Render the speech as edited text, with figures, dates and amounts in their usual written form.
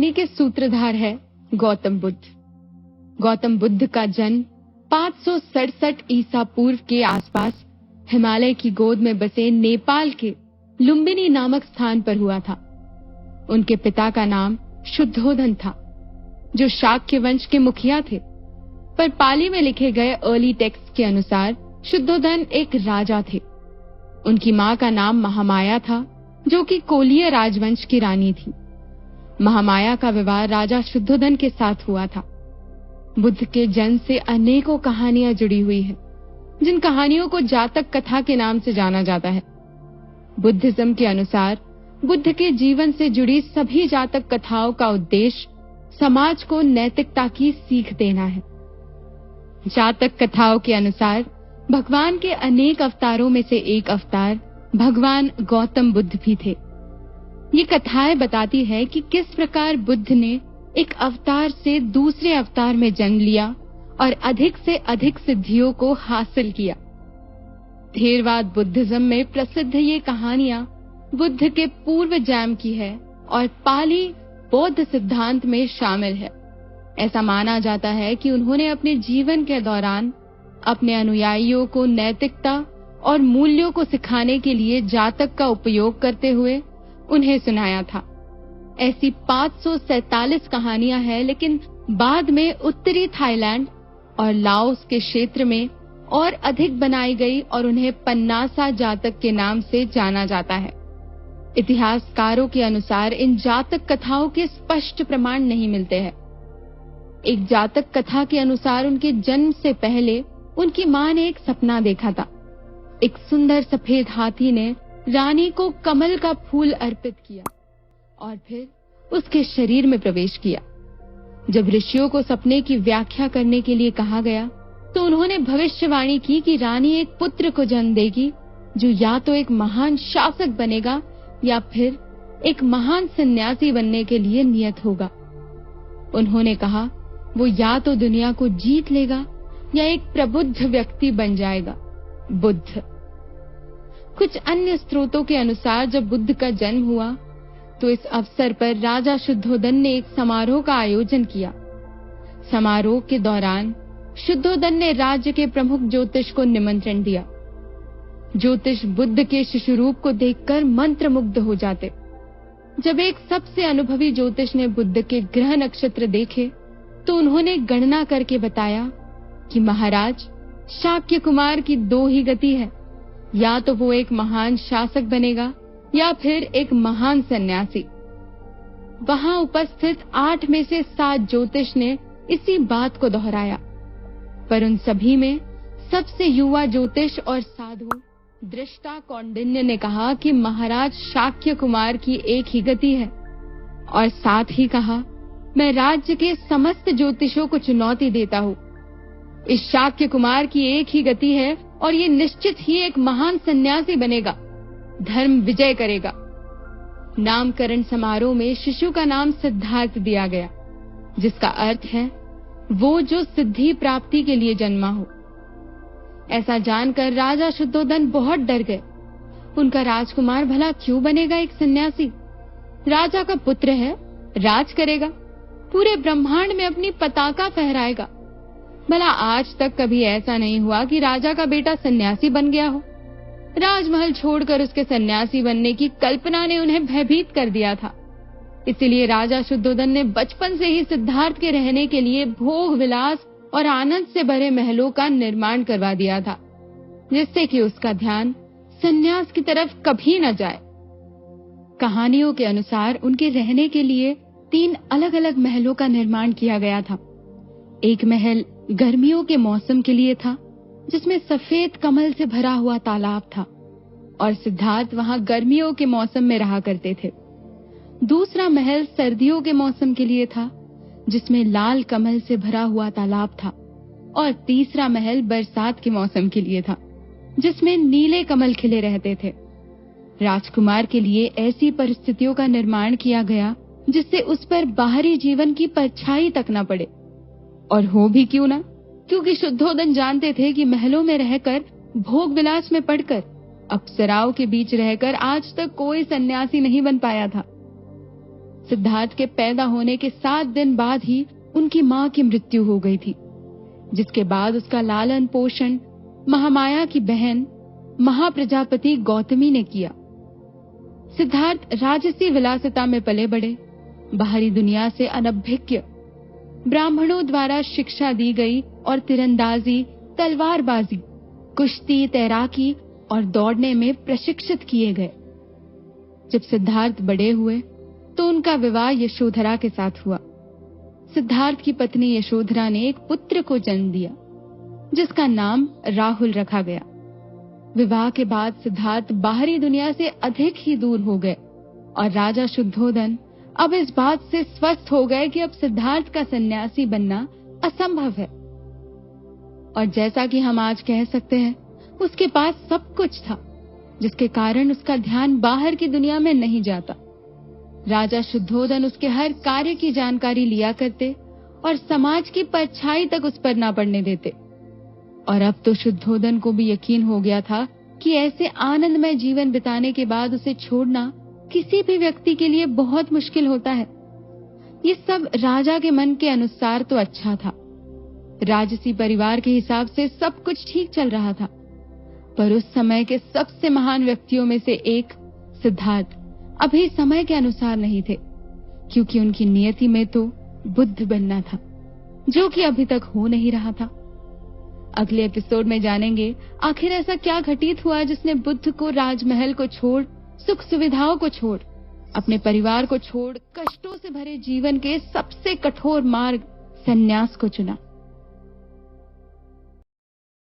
कहानी के सूत्रधार है गौतम बुद्ध। गौतम बुद्ध का जन्म 567 ईसा पूर्व के आसपास हिमालय की गोद में बसे नेपाल के लुम्बिनी नामक स्थान पर हुआ था। उनके पिता का नाम शुद्धोधन था, जो शाक्य वंश के मुखिया थे, पर पाली में लिखे गए अर्ली टेक्स्ट के अनुसार शुद्धोधन एक राजा थे। उनकी मां का नाम महामाया था, जो कि कोलीय राजवंश की रानी थी। महामाया का विवाह राजा शुद्धोधन के साथ हुआ था। बुद्ध के जन्म से अनेकों कहानियां जुड़ी हुई हैं, जिन कहानियों को जातक कथा के नाम से जाना जाता है। बुद्धिज्म के अनुसार बुद्ध के जीवन से जुड़ी सभी जातक कथाओं का उद्देश्य समाज को नैतिकता की सीख देना है। जातक कथाओं के अनुसार भगवान के अनेक अवतारों में से एक अवतार भगवान गौतम बुद्ध भी थे। ये कथाएं बताती है कि किस प्रकार बुद्ध ने एक अवतार से दूसरे अवतार में जन्म लिया और अधिक से अधिक सिद्धियों को हासिल किया। थेरवाद बुद्धिज्म में प्रसिद्ध ये कहानियां बुद्ध के पूर्व जन्म की है और पाली बौद्ध सिद्धांत में शामिल है। ऐसा माना जाता है कि उन्होंने अपने जीवन के दौरान अपने अनुयायियों को नैतिकता और मूल्यों को सिखाने के लिए जातक का उपयोग करते हुए उन्हें सुनाया था। ऐसी 547 कहानियां हैं, लेकिन बाद में उत्तरी थाईलैंड और लाओस के क्षेत्र में और अधिक बनाई गई और उन्हें पन्नासा जातक के नाम से जाना जाता है। इतिहासकारों के अनुसार इन जातक कथाओं के स्पष्ट प्रमाण नहीं मिलते हैं। एक जातक कथा के अनुसार उनके जन्म से पहले उनकी मां ने एक सपना देखा था। एक सुंदर सफेद हाथी ने रानी को कमल का फूल अर्पित किया और फिर उसके शरीर में प्रवेश किया। जब ऋषियों को सपने की व्याख्या करने के लिए कहा गया, तो उन्होंने भविष्यवाणी की कि रानी एक पुत्र को जन्म देगी, जो या तो एक महान शासक बनेगा या फिर एक महान सन्यासी बनने के लिए नियत होगा। उन्होंने कहा वो या तो दुनिया को जीत लेगा या एक प्रबुद्ध व्यक्ति बन जाएगा, बुद्ध। कुछ अन्य स्रोतों के अनुसार जब बुद्ध का जन्म हुआ, तो इस अवसर पर राजा शुद्धोधन ने एक समारोह का आयोजन किया। समारोह के दौरान शुद्धोधन ने राज्य के प्रमुख ज्योतिष को निमंत्रण दिया। ज्योतिष बुद्ध के शिशु रूप को देखकर मंत्रमुग्ध हो जाते। जब एक सबसे अनुभवी ज्योतिष ने बुद्ध के ग्रह नक्षत्र देखे, तो उन्होंने गणना करके बताया कि महाराज, शाक्य कुमार की दो ही गति है, या तो वो एक महान शासक बनेगा या फिर एक महान सन्यासी। वहां उपस्थित 8 में से 7 ज्योतिष ने इसी बात को दोहराया, पर उन सभी में सबसे युवा ज्योतिष और साधु दृष्टा कौंडिन्य ने कहा कि महाराज शाक्य कुमार की एक ही गति है, और साथ ही कहा, मैं राज्य के समस्त ज्योतिषों को चुनौती देता हूँ। इस शाक्य कुमार की एक ही गति है और ये निश्चित ही एक महान सन्यासी बनेगा, धर्म विजय करेगा। नामकरण समारोह में शिशु का नाम सिद्धार्थ दिया गया, जिसका अर्थ है वो जो सिद्धि प्राप्ति के लिए जन्मा हो। ऐसा जानकर राजा शुद्धोधन बहुत डर गए। उनका राजकुमार भला क्यों बनेगा एक सन्यासी? राजा का पुत्र है, राज करेगा, पूरे ब्रह्मांड में अपनी पताका फहराएगा। भला आज तक कभी ऐसा नहीं हुआ कि राजा का बेटा सन्यासी बन गया हो। राजमहल छोड़कर उसके सन्यासी बनने की कल्पना ने उन्हें भयभीत कर दिया था। इसलिए राजा शुद्धोधन ने बचपन से ही सिद्धार्थ के रहने के लिए भोग विलास और आनंद से भरे महलों का निर्माण करवा दिया था, जिससे कि उसका ध्यान सन्यास की तरफ कभी न जाए। कहानियों के अनुसार उनके रहने के लिए 3 अलग-अलग महलों का निर्माण किया गया था। एक महल गर्मियों के मौसम के लिए था, जिसमें सफेद कमल से भरा हुआ तालाब था, और सिद्धार्थ वहां गर्मियों के मौसम में रहा करते थे। दूसरा महल सर्दियों के मौसम के लिए था, जिसमें लाल कमल से भरा हुआ तालाब था, और तीसरा महल बरसात के मौसम के लिए था, जिसमें नीले कमल खिले रहते थे। राजकुमार के लिए ऐसी परिस्थितियों का निर्माण किया गया जिससे उस पर बाहरी जीवन की परछाई तक न पड़े। और हो भी क्यों ना, क्योंकि शुद्धोधन जानते थे कि महलों में रहकर, भोग विलास में पड़कर, अप्सराओं के बीच रहकर आज तक कोई सन्यासी नहीं बन पाया था। सिद्धार्थ के पैदा होने के 7 दिन बाद ही उनकी मां की मृत्यु हो गई थी, जिसके बाद उसका लालन पोषण महामाया की बहन महाप्रजापति गौतमी ने किया। सिद्धार्थ राजसी विलासिता में पले बड़े, बाहरी दुनिया से अनभिज्ञ, ब्राह्मणों द्वारा शिक्षा दी गई और तीरंदाजी, तलवारबाजी, कुश्ती, तैराकी और दौड़ने में प्रशिक्षित किए गए। जब सिद्धार्थ बड़े हुए तो उनका विवाह यशोधरा के साथ हुआ। सिद्धार्थ की पत्नी यशोधरा ने एक पुत्र को जन्म दिया, जिसका नाम राहुल रखा गया। विवाह के बाद सिद्धार्थ बाहरी दुनिया से अधिक ही दूर हो गए और राजा शुद्धोदन अब इस बात से स्वस्थ हो गए कि अब सिद्धार्थ का सन्यासी बनना असंभव है। और जैसा कि हम आज कह सकते हैं, उसके पास सब कुछ था, जिसके कारण उसका ध्यान बाहर की दुनिया में नहीं जाता। राजा शुद्धोदन उसके हर कार्य की जानकारी लिया करते और समाज की परछाई तक उस पर ना पड़ने देते। और अब तो शुद्धोदन को भी यकीन हो गया था कि ऐसे आनंदमय जीवन बिताने के बाद उसे छोड़ना किसी भी व्यक्ति के लिए बहुत मुश्किल होता है। ये सब राजा के मन के अनुसार तो अच्छा था। राजसी परिवार के हिसाब से सब कुछ ठीक चल रहा था, पर उस समय के सबसे महान व्यक्तियों में से एक सिद्धार्थ अभी समय के अनुसार नहीं थे, क्योंकि उनकी नियति में तो बुद्ध बनना था, जो कि अभी तक हो नहीं रहा था। अगले एपिसोड में जानेंगे आखिर ऐसा क्या घटित हुआ जिसने बुद्ध को राजमहल को छोड़, सुख सुविधाओं को छोड़, अपने परिवार को छोड़, कष्टों से भरे जीवन के सबसे कठोर मार्ग सन्यास को चुना।